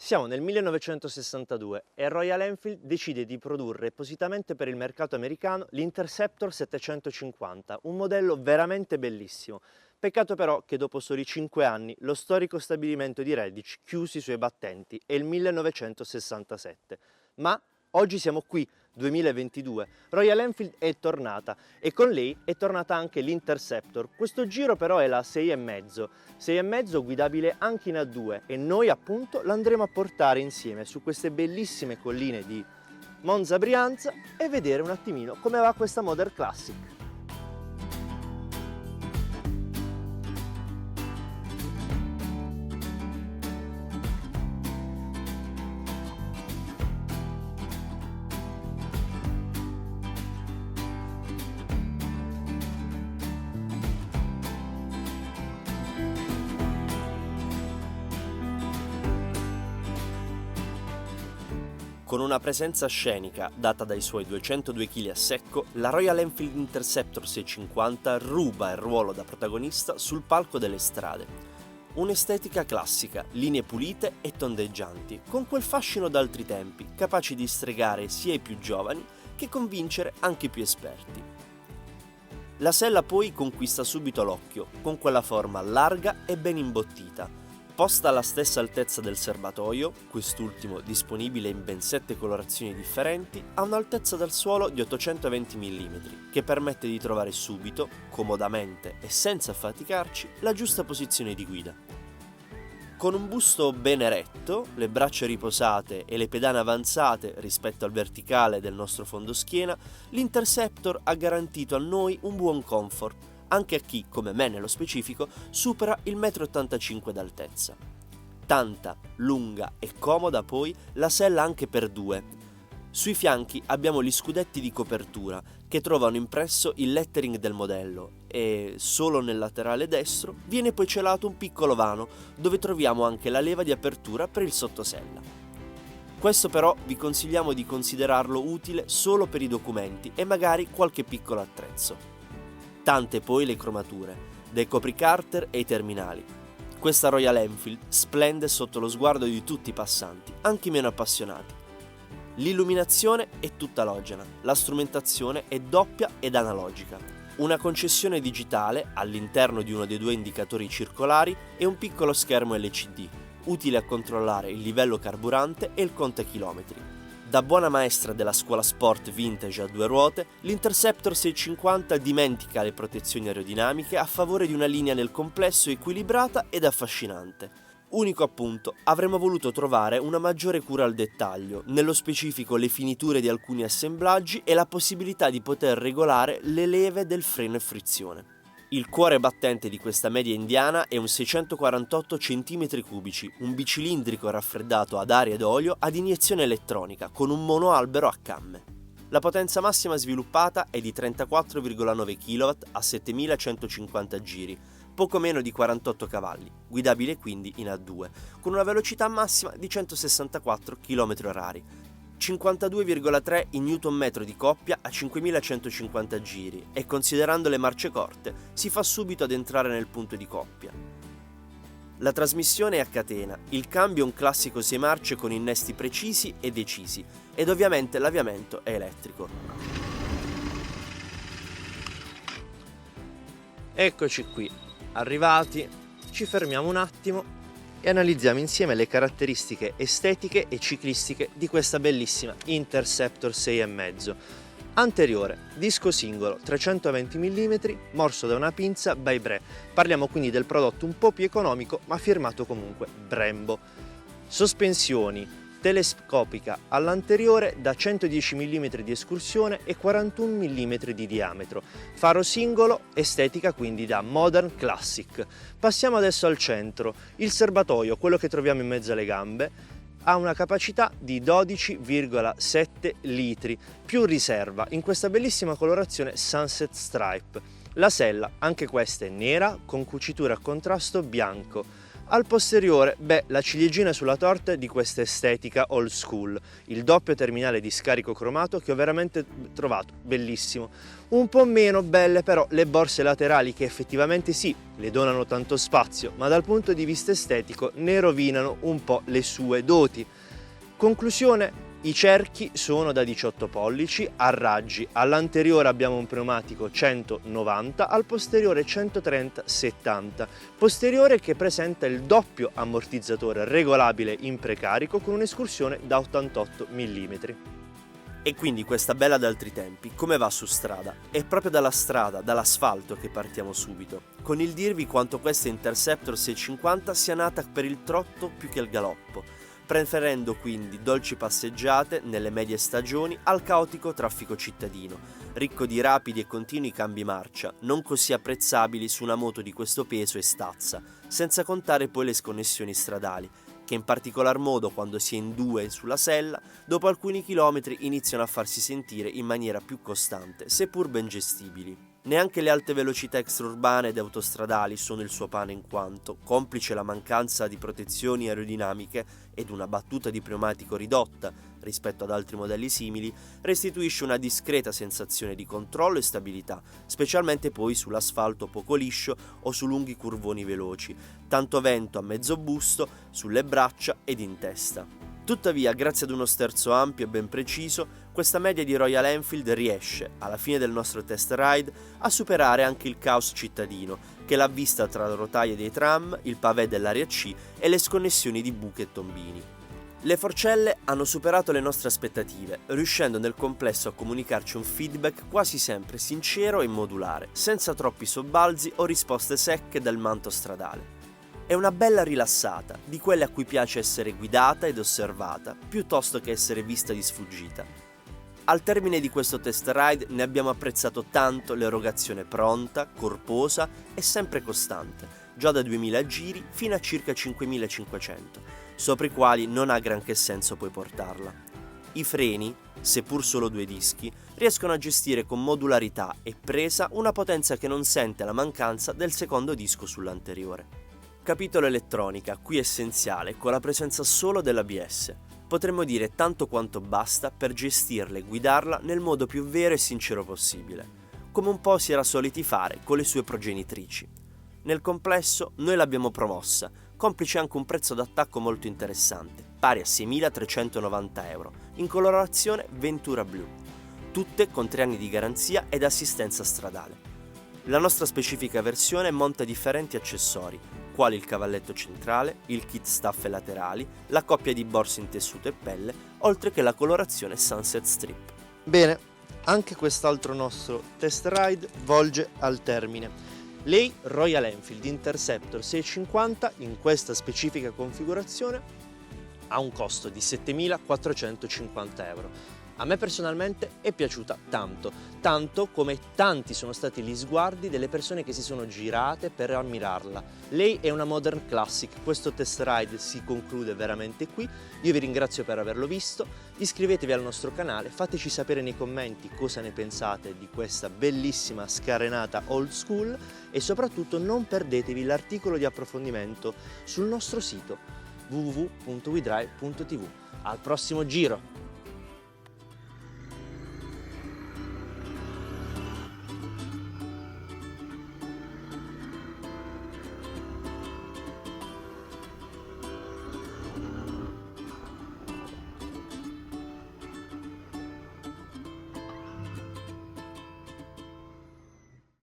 Siamo nel 1962 e Royal Enfield decide di produrre appositamente per il mercato americano l'Interceptor 750, un modello veramente bellissimo. Peccato però che dopo soli 5 anni lo storico stabilimento di Redditch chiuse i suoi battenti, è il 1967. Ma oggi siamo qui, 2022, Royal Enfield è tornata e con lei è tornata anche l'Interceptor. Questo giro però è la 6,5 guidabile anche in A2 e noi appunto l'andremo a portare insieme su queste bellissime colline di Monza Brianza e vedere un attimino come va questa Model Classic. Con una presenza scenica data dai suoi 202 kg a secco, la Royal Enfield Interceptor 650 ruba il ruolo da protagonista sul palco delle strade. Un'estetica classica, linee pulite e tondeggianti, con quel fascino d'altri tempi, capaci di stregare sia i più giovani che convincere anche i più esperti. La sella poi conquista subito l'occhio, con quella forma larga e ben imbottita. Posta alla stessa altezza del serbatoio, quest'ultimo disponibile in ben 7 colorazioni differenti, ha un'altezza dal suolo di 820 mm, che permette di trovare subito, comodamente e senza affaticarci, la giusta posizione di guida. Con un busto ben eretto, le braccia riposate e le pedane avanzate rispetto al verticale del nostro fondoschiena, l'Interceptor ha garantito a noi un buon comfort, anche a chi, come me nello specifico, supera il 1,85 m d'altezza. Tanta, lunga e comoda poi la sella anche per due. Sui fianchi abbiamo gli scudetti di copertura che trovano impresso il lettering del modello e, solo nel laterale destro, viene poi celato un piccolo vano dove troviamo anche la leva di apertura per il sottosella. Questo però vi consigliamo di considerarlo utile solo per i documenti e magari qualche piccolo attrezzo. Tante poi le cromature, dai copricarter e i terminali. Questa Royal Enfield splende sotto lo sguardo di tutti i passanti, anche i meno appassionati. L'illuminazione è tutta alogena, la strumentazione è doppia ed analogica. Una concessione digitale all'interno di uno dei due indicatori circolari e un piccolo schermo LCD, utile a controllare il livello carburante e il contachilometri. Da buona maestra della scuola sport vintage a due ruote, l'Interceptor 650 dimentica le protezioni aerodinamiche a favore di una linea nel complesso equilibrata ed affascinante. Unico appunto, avremmo voluto trovare una maggiore cura al dettaglio, nello specifico le finiture di alcuni assemblaggi e la possibilità di poter regolare le leve del freno e frizione. Il cuore battente di questa media indiana è un 648 cm3, un bicilindrico raffreddato ad aria ed olio ad iniezione elettronica con un monoalbero a camme. La potenza massima sviluppata è di 34,9 kW a 7150 giri, poco meno di 48 cavalli, guidabile quindi in A2, con una velocità massima di 164 km/h. 52,3 in Nm di coppia a 5150 giri e considerando le marce corte si fa subito ad entrare nel punto di coppia. La trasmissione è a catena, il cambio è un classico 6 marce con innesti precisi e decisi ed ovviamente l'avviamento è elettrico. Eccoci qui, arrivati, ci fermiamo un attimo e analizziamo insieme le caratteristiche estetiche e ciclistiche di questa bellissima Interceptor 6,5. Anteriore, disco singolo 320 mm, morso da una pinza by Bre. Parliamo quindi del prodotto un po' più economico ma firmato comunque Brembo. Sospensioni telescopica all'anteriore da 110 mm di escursione e 41 mm di diametro. Faro singolo, estetica quindi da Modern Classic. Passiamo adesso al centro. Il serbatoio, quello che troviamo in mezzo alle gambe, ha una capacità di 12,7 litri, più riserva, in questa bellissima colorazione Sunset Stripe. La sella, anche questa è nera, con cucitura a contrasto bianco. Al posteriore, la ciliegina sulla torta di questa estetica old school, il doppio terminale di scarico cromato che ho veramente trovato bellissimo. Un po' meno belle però le borse laterali che effettivamente sì, le donano tanto spazio, ma dal punto di vista estetico ne rovinano un po' le sue doti. Conclusione, i cerchi sono da 18 pollici a raggi, all'anteriore abbiamo un pneumatico 190, al posteriore 130-70, posteriore che presenta il doppio ammortizzatore regolabile in precarico con un'escursione da 88 mm. E quindi questa bella d'altri tempi come va su strada? È proprio dalla strada, dall'asfalto che partiamo subito, con il dirvi quanto questa Interceptor 650 sia nata per il trotto più che il galoppo, preferendo quindi dolci passeggiate nelle medie stagioni al caotico traffico cittadino, ricco di rapidi e continui cambi marcia, non così apprezzabili su una moto di questo peso e stazza, senza contare poi le sconnessioni stradali, che in particolar modo quando si è in due sulla sella, dopo alcuni chilometri iniziano a farsi sentire in maniera più costante, seppur ben gestibili. Neanche le alte velocità extraurbane ed autostradali sono il suo pane in quanto, complice la mancanza di protezioni aerodinamiche ed una battuta di pneumatico ridotta rispetto ad altri modelli simili, restituisce una discreta sensazione di controllo e stabilità, specialmente poi sull'asfalto poco liscio o su lunghi curvoni veloci, tanto vento a mezzo busto, sulle braccia ed in testa. Tuttavia, grazie ad uno sterzo ampio e ben preciso, questa media di Royal Enfield riesce, alla fine del nostro test ride, a superare anche il caos cittadino, che l'ha vista tra le rotaie dei tram, il pavé dell'area C e le sconnessioni di buche e tombini. Le forcelle hanno superato le nostre aspettative, riuscendo nel complesso a comunicarci un feedback quasi sempre sincero e modulare, senza troppi sobbalzi o risposte secche del manto stradale. È una bella rilassata, di quelle a cui piace essere guidata ed osservata, piuttosto che essere vista di sfuggita. Al termine di questo test ride ne abbiamo apprezzato tanto l'erogazione pronta, corposa e sempre costante, già da 2000 giri fino a circa 5500, sopra i quali non ha granché senso poi portarla. I freni, seppur solo 2 dischi, riescono a gestire con modularità e presa una potenza che non sente la mancanza del secondo disco sull'anteriore. Capitolo elettronica, qui essenziale, con la presenza solo dell'ABS. Potremmo dire tanto quanto basta per gestirla e guidarla nel modo più vero e sincero possibile, come un po' si era soliti fare con le sue progenitrici. Nel complesso noi l'abbiamo promossa, complice anche un prezzo d'attacco molto interessante, pari a 6.390 euro, in colorazione Ventura Blu, tutte con 3 anni di garanzia ed assistenza stradale. La nostra specifica versione monta differenti accessori, quali il cavalletto centrale, il kit staffe laterali, la coppia di borse in tessuto e pelle, oltre che la colorazione Sunset Strip. Bene, anche quest'altro nostro test ride volge al termine. Lei, Royal Enfield Interceptor 650, in questa specifica configurazione, ha un costo di 7.450 euro. A me personalmente è piaciuta tanto come tanti sono stati gli sguardi delle persone che si sono girate per ammirarla. Lei è una modern classic, questo test ride si conclude veramente qui. Io vi ringrazio per averlo visto, iscrivetevi al nostro canale, fateci sapere nei commenti cosa ne pensate di questa bellissima scarenata old school e soprattutto non perdetevi l'articolo di approfondimento sul nostro sito www.wedrive.tv. Al prossimo giro!